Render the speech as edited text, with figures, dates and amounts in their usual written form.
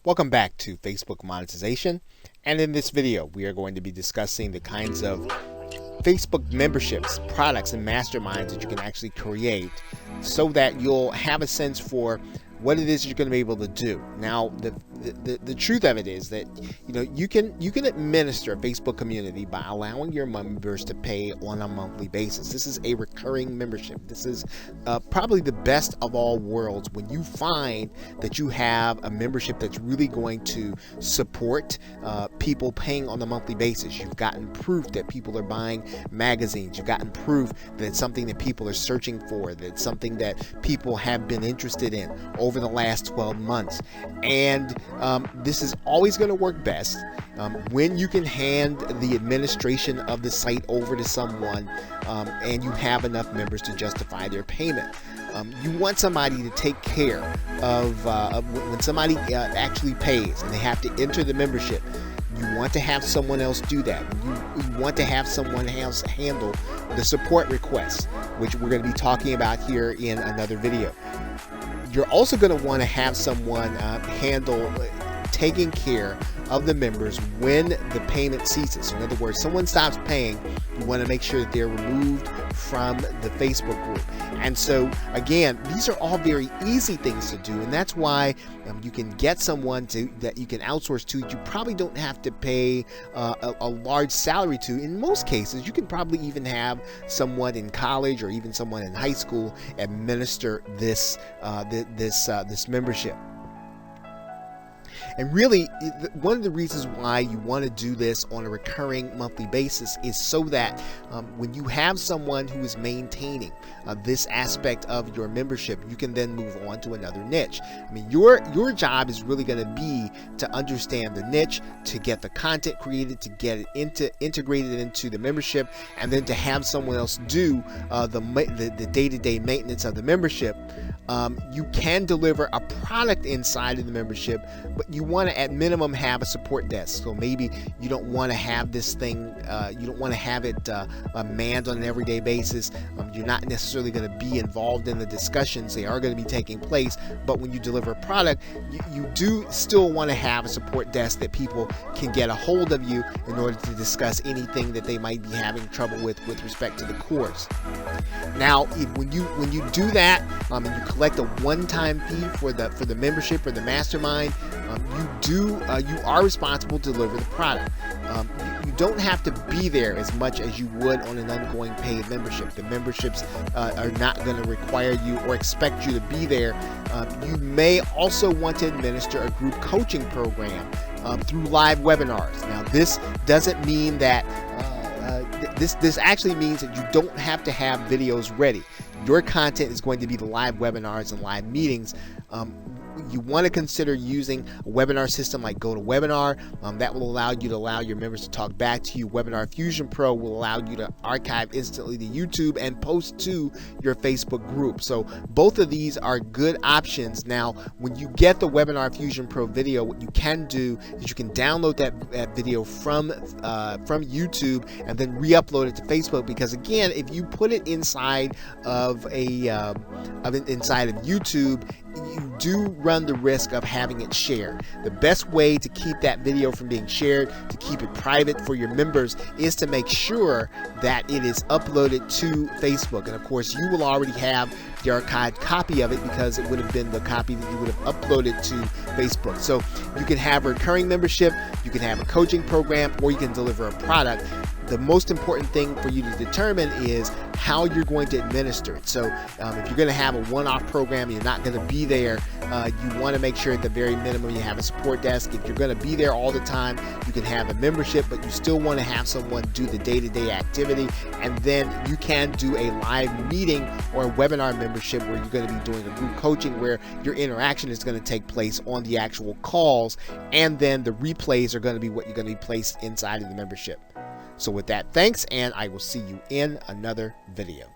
Welcome back to Facebook monetization, and in this video we are going to be discussing the kinds of Facebook memberships, products, and masterminds that you can actually create so that you'll have a sense for what it is you're going to be able to do. Now, the truth of it is that you can administer a Facebook community by allowing your members to pay on a monthly basis. This is a recurring membership. This is probably the best of all worlds when you find that you have a membership that's really going to support people paying on a monthly basis. You've gotten proof that people are buying magazines. You've gotten proof that it's something that people are searching for, that it's something that people have been interested in over the last 12 months. And this is always going to work best when you can hand the administration of the site over to someone and you have enough members to justify their payment. You want somebody to take care of when somebody actually pays and they have to enter the membership. You want to have someone else do that. You want to have someone else handle the support requests, which we're going to be talking about here in another video. You're also going to want to have someone handle taking care of the members when the payment ceases. So in other words, someone stops paying, you want to make sure that they're removed from the Facebook group. And so again, these are all very easy things to do, and that's why you can get someone that you can outsource to. You probably don't have to pay a large salary to. In most cases, you can probably even have someone in college or even someone in high school administer this membership. And really, one of the reasons why you want to do this on a recurring monthly basis is so that when you have someone who is maintaining this aspect of your membership, you can then move on to another niche. I mean, your job is really going to be to understand the niche, to get the content created, to get it integrated into the membership, and then to have someone else do the day-to-day maintenance of the membership. You can deliver a product inside of the membership, but you want to at minimum have a support desk. So maybe you don't want to have this thing, you don't want to have it manned on an everyday basis. You're not necessarily going to be involved in the discussions. They are going to be taking place, but when you deliver a product, you do still want to have a support desk that people can get a hold of you in order to discuss anything that they might be having trouble with respect to the course. Now, when you do that, and you collect a one-time fee for the membership or the mastermind, you are responsible to deliver the product. You don't have to be there as much as you would on an ongoing paid membership. The memberships are not going to require you or expect you to be there. You may also want to administer a group coaching program through live webinars. Now, this doesn't mean that this actually means that you don't have to have videos ready. Your content is going to be the live webinars and live meetings. You want to consider using a webinar system like GoToWebinar. That will allow you to allow your members to talk back to you. Webinar Fusion Pro will allow you to archive instantly to YouTube and post to your Facebook group. So both of these are good options. Now, when you get the Webinar Fusion Pro video, what you can do is you can download that video from YouTube and then re-upload it to Facebook, because again, if you put it inside of YouTube, you do run the risk of having it shared. The best way to keep that video from being shared, to keep it private for your members, is to make sure that it is uploaded to Facebook. And of course, you will already have the archived copy of it because it would have been the copy that you would have uploaded to Facebook. So you can have a recurring membership, you can have a coaching program, or you can deliver a product. The most important thing for you to determine is how you're going to administer it. So if you're going to have a one-off program, you're not going to be there, you want to make sure at the very minimum you have a support desk. If you're going to be there all the time, you can have a membership, but you still want to have someone do the day-to-day activity. And then you can do a live meeting or a webinar membership where you're going to be doing a group coaching where your interaction is going to take place on the actual calls, and then the replays are going to be what you're going to be placed inside of the membership. So with that, thanks, and I will see you in another video.